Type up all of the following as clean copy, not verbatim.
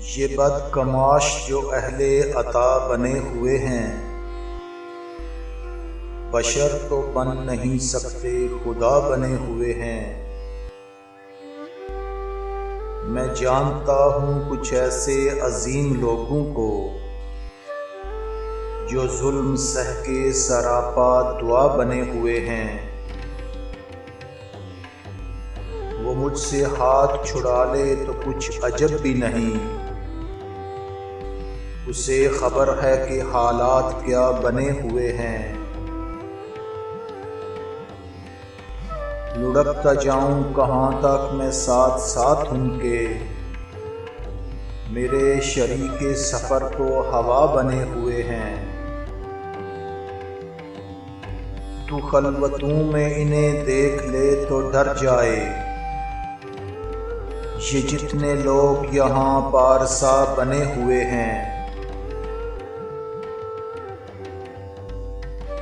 یہ بد کماش جو اہل عطا بنے ہوئے ہیں، بشر تو بن نہیں سکتے خدا بنے ہوئے ہیں۔ میں جانتا ہوں کچھ ایسے عظیم لوگوں کو جو ظلم سہ کے سراپا دعا بنے ہوئے ہیں۔ وہ مجھ سے ہاتھ چھڑا لے تو کچھ عجب بھی نہیں، اسے خبر ہے کہ حالات کیا بنے ہوئے ہیں۔ لڑکتا جاؤں کہاں تک میں ساتھ ساتھ ان کے، میرے شریک سفر تو ہوا بنے ہوئے ہیں۔ تو خلوتوں میں انہیں دیکھ لے تو ڈر جائے، یہ جتنے لوگ یہاں پارسا بنے ہوئے ہیں۔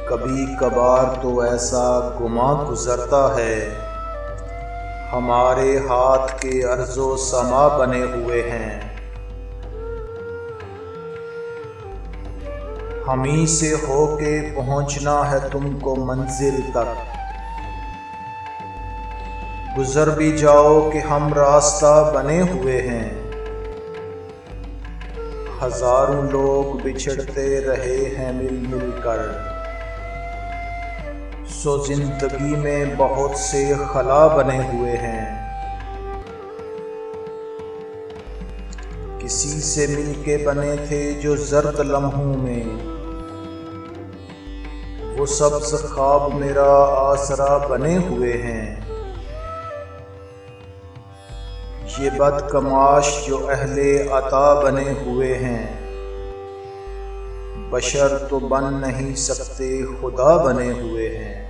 کبھی کبھار تو ایسا گماں گزرتا ہے ہمارے ہاتھ کے ارض و سما بنے ہوئے ہیں۔ ہمیں سے ہو کے پہنچنا ہے تم کو منزل تک، گزر بھی جاؤ کہ ہم راستہ بنے ہوئے ہیں۔ ہزاروں لوگ بچھڑتے رہے ہیں مل مل کر، سو زندگی میں بہت سے خلا بنے ہوئے ہیں۔ کسی سے مل کے بنے تھے جو زرد لمحوں میں، وہ سبز خواب میرا آسرا بنے ہوئے ہیں۔ یہ بد کماش جو اہل عطا بنے ہوئے ہیں، بشر تو بن نہیں سکتے خدا بنے ہوئے ہیں۔